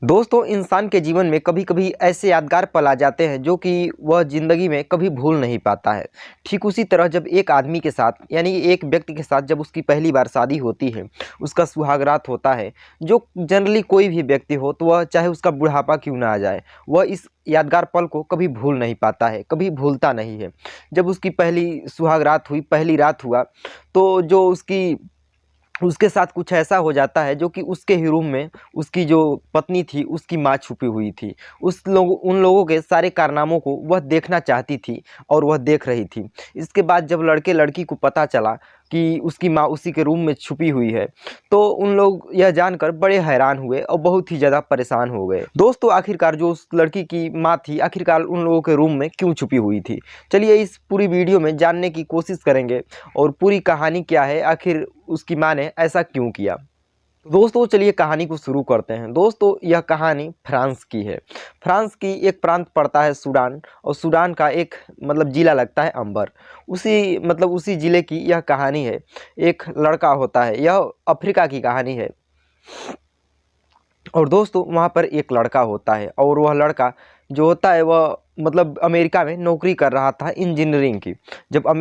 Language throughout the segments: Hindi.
दोस्तों, इंसान के जीवन में कभी कभी ऐसे यादगार पल आ जाते हैं जो कि वह ज़िंदगी में कभी भूल नहीं पाता है। ठीक उसी तरह जब एक आदमी के साथ यानी एक व्यक्ति के साथ जब उसकी पहली बार शादी होती है, उसका सुहागरात होता है, जो जनरली कोई भी व्यक्ति हो तो वह चाहे उसका बुढ़ापा क्यों ना आ जाए, वह इस यादगार पल को कभी भूल नहीं पाता है, कभी भूलता नहीं है। जब उसकी पहली सुहागरात हुई, पहली रात हुआ, तो जो उसके साथ कुछ ऐसा हो जाता है जो कि उसके ही रूम में उसकी जो पत्नी थी उसकी माँ छुपी हुई थी। उन लोगों के सारे कारनामों को वह देखना चाहती थी और वह देख रही थी। इसके बाद जब लड़के लड़की को पता चला कि उसकी माँ उसी के रूम में छुपी हुई है, तो उन लोग यह जानकर बड़े हैरान हुए और बहुत ही ज़्यादा परेशान हो गए। दोस्तों, आखिरकार जो उस लड़की की माँ थी आखिरकार उन लोगों के रूम में क्यों छुपी हुई थी, चलिए इस पूरी वीडियो में जानने की कोशिश करेंगे और पूरी कहानी क्या है, आखिर उसकी माँ ने ऐसा क्यों किया। दोस्तों, चलिए कहानी को शुरू करते हैं। दोस्तों, यह कहानी फ्रांस की है। फ्रांस की एक प्रांत पड़ता है सूडान, और सूडान का एक ज़िला लगता है अंबर। उसी ज़िले की यह कहानी है। एक लड़का होता है, यह अफ्रीका की कहानी है। और दोस्तों, वहाँ पर एक लड़का होता है और वह लड़का जो होता है वह अमेरिका में नौकरी कर रहा था इंजीनियरिंग की। जब वह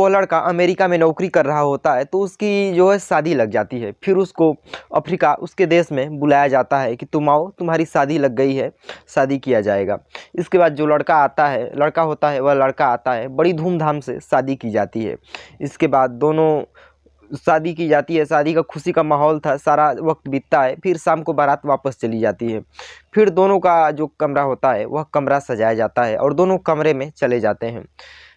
लड़का अमेरिका में नौकरी कर रहा होता है तो उसकी जो है शादी लग जाती है। फिर उसको अफ्रीका, उसके देश में बुलाया जाता है कि तुम आओ, तुम्हारी शादी लग गई है, शादी किया जाएगा। इसके बाद जो लड़का होता है वह लड़का आता है, बड़ी धूमधाम से शादी की जाती है। इसके बाद दोनों शादी की जाती है, शादी का खुशी का माहौल था, सारा वक्त बीतता है। फिर शाम को बारात वापस चली जाती है। फिर दोनों का जो कमरा होता है वह कमरा सजाया जाता है और दोनों कमरे में चले जाते हैं।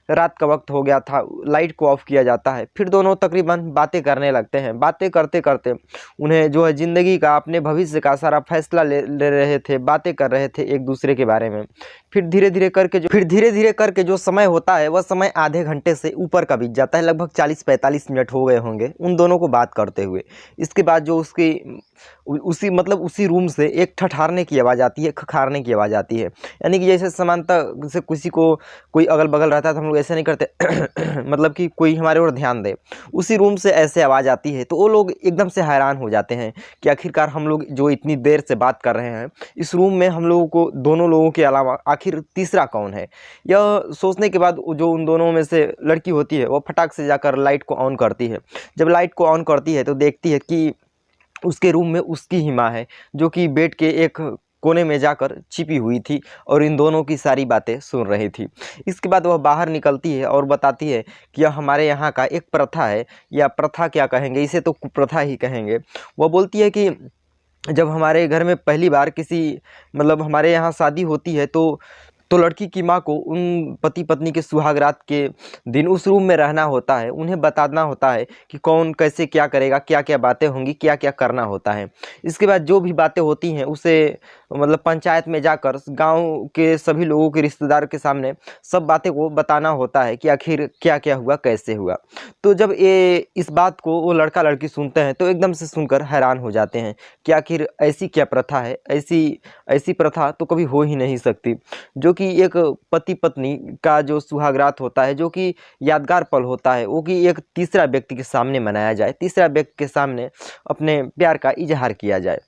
रात का वक्त हो गया था, लाइट को ऑफ किया जाता है। फिर दोनों तकरीबन बातें करने लगते हैं। बातें करते करते उन्हें जो है ज़िंदगी का, अपने भविष्य का सारा फैसला ले रहे थे, बातें कर रहे थे एक दूसरे के बारे में। फिर धीरे धीरे करके जो समय होता है वह समय आधे घंटे से ऊपर का बीत जाता है। लगभग 40-45 मिनट हो गए होंगे उन दोनों को बात करते हुए। इसके बाद जो उसकी उसी रूम से एक ठठारने की आवाज़ आती है, खखारने की आवाज़ आती है। यानी कि जैसे समानता से किसी को कोई अगल बगल रहता है तो हम लोग ऐसे नहीं करते कि कोई हमारे ओर ध्यान दे। उसी रूम से ऐसे आवाज़ आती है तो वो लोग एकदम से हैरान हो जाते हैं कि आखिरकार हम लोग जो इतनी देर से बात कर रहे हैं, इस रूम में हम लोगों को, दोनों लोगों के अलावा आखिर तीसरा कौन है। यह सोचने के बाद जो उन दोनों में से लड़की होती है वह फटाक से जाकर लाइट को ऑन करती है। जब लाइट को ऑन करती है तो देखती है कि उसके रूम में उसकी ही माँ है, जो कि बेड के एक कोने में जाकर छिपी हुई थी और इन दोनों की सारी बातें सुन रही थी। इसके बाद वह बाहर निकलती है और बताती है कि यह हमारे यहाँ का एक प्रथा है, या प्रथा क्या कहेंगे, इसे तो कुप्रथा ही कहेंगे। वह बोलती है कि जब हमारे घर में पहली बार किसी हमारे यहाँ शादी होती है तो लड़की की माँ को उन पति पत्नी के सुहागरात के दिन उस रूम में रहना होता है। उन्हें बताना होता है कि कौन कैसे क्या करेगा, क्या क्या बातें होंगी, क्या क्या करना होता है। इसके बाद जो भी बातें होती हैं उसे पंचायत में जाकर गांव के सभी लोगों के, रिश्तेदार के सामने सब बातें को बताना होता है कि आखिर क्या क्या हुआ, कैसे हुआ। तो जब ये इस बात को वो लड़का लड़की सुनते हैं तो एकदम से सुनकर हैरान हो जाते हैं कि आखिर ऐसी क्या प्रथा है, ऐसी ऐसी प्रथा तो कभी हो ही नहीं सकती, जो कि एक पति पत्नी का जो सुहागरात होता है, जो कि यादगार पल होता है, वो कि एक तीसरा व्यक्ति के सामने मनाया जाए, तीसरा व्यक्ति के सामने अपने प्यार का इजहार किया जाए।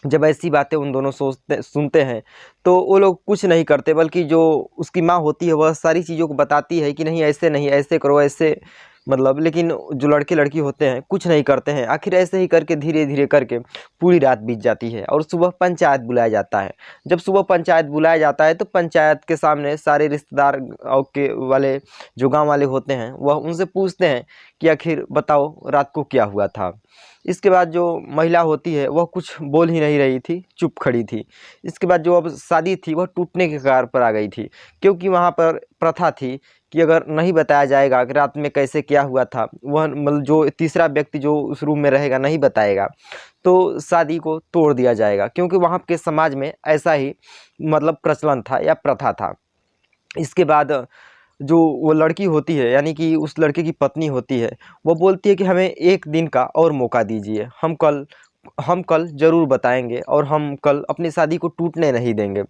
जब ऐसी बातें उन दोनों सुनते हैं तो वो लोग कुछ नहीं करते, बल्कि जो उसकी माँ होती है वह सारी चीज़ों को बताती है कि नहीं, ऐसे नहीं, ऐसे करो, ऐसे लेकिन जो लड़के लड़की होते हैं कुछ नहीं करते हैं। आखिर ऐसे ही करके धीरे धीरे करके पूरी रात बीत जाती है और सुबह पंचायत बुलाया जाता है। जब सुबह पंचायत बुलाया जाता है तो पंचायत के सामने सारे रिश्तेदार के वाले, जो गांव वाले होते हैं, वह उनसे पूछते हैं कि आखिर बताओ रात को क्या हुआ था। इसके बाद जो महिला होती है वह कुछ बोल ही नहीं रही थी, चुप खड़ी थी। इसके बाद जो अब शादी थी वह टूटने के कगार पर आ गई थी, क्योंकि वहाँ पर प्रथा थी कि अगर नहीं बताया जाएगा कि रात में कैसे क्या हुआ था, वह जो तीसरा व्यक्ति जो उस रूम में रहेगा नहीं बताएगा, तो शादी को तोड़ दिया जाएगा, क्योंकि वहाँ के समाज में ऐसा ही प्रचलन था या प्रथा था। इसके बाद जो वो लड़की होती है, यानी कि उस लड़के की पत्नी होती है, वो बोलती है कि हमें एक दिन का और मौका दीजिए, हम कल हम कल ज़रूर बताएंगे और हम कल अपनी शादी को टूटने नहीं देंगे।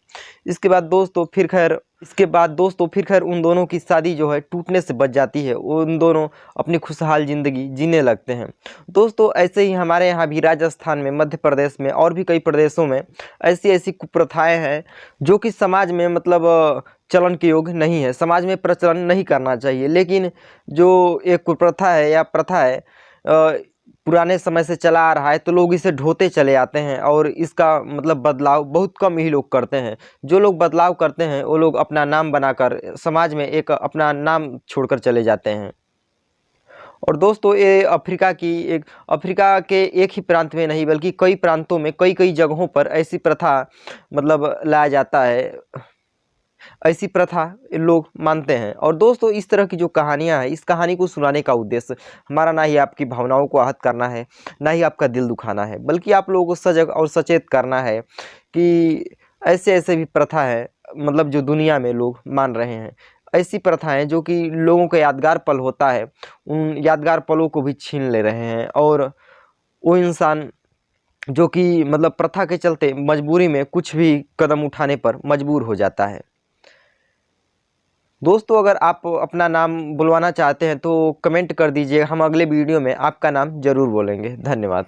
इसके बाद दोस्तों फिर खैर उन दोनों की शादी जो है टूटने से बच जाती है। उन दोनों अपनी खुशहाल ज़िंदगी जीने लगते हैं। दोस्तों ऐसे ही हमारे यहाँ भी राजस्थान में, मध्य प्रदेश में और भी कई प्रदेशों में ऐसी ऐसी कुप्रथाएं हैं जो कि समाज में मतलब चलन के योग नहीं है, समाज में प्रचलन नहीं करना चाहिए। लेकिन जो एक कुप्रथा है या प्रथा है पुराने समय से चला आ रहा है, तो लोग इसे ढोते चले आते हैं और इसका मतलब बदलाव बहुत कम ही लोग करते हैं। जो लोग बदलाव करते हैं वो लोग अपना नाम बनाकर समाज में एक अपना नाम छोड़कर चले जाते हैं। और दोस्तों ये अफ्रीका के एक ही प्रांत में नहीं बल्कि कई प्रांतों में कई कई जगहों पर ऐसी प्रथा मतलब लाया जाता है, ऐसी प्रथा लोग मानते हैं। और दोस्तों इस तरह की जो कहानियां हैं, इस कहानी को सुनाने का उद्देश्य हमारा ना ही आपकी भावनाओं को आहत करना है, ना ही आपका दिल दुखाना है, बल्कि आप लोगों को सजग और सचेत करना है कि ऐसे ऐसे भी प्रथा है मतलब जो दुनिया में लोग मान रहे हैं। ऐसी प्रथाएं जो कि लोगों का यादगार पल होता है, उन यादगार पलों को भी छीन ले रहे हैं। और वो इंसान जो कि मतलब प्रथा के चलते मजबूरी में कुछ भी कदम उठाने पर मजबूर हो जाता है। दोस्तों अगर आप अपना नाम बुलवाना चाहते हैं तो कमेंट कर दीजिए, हम अगले वीडियो में आपका नाम ज़रूर बोलेंगे। धन्यवाद।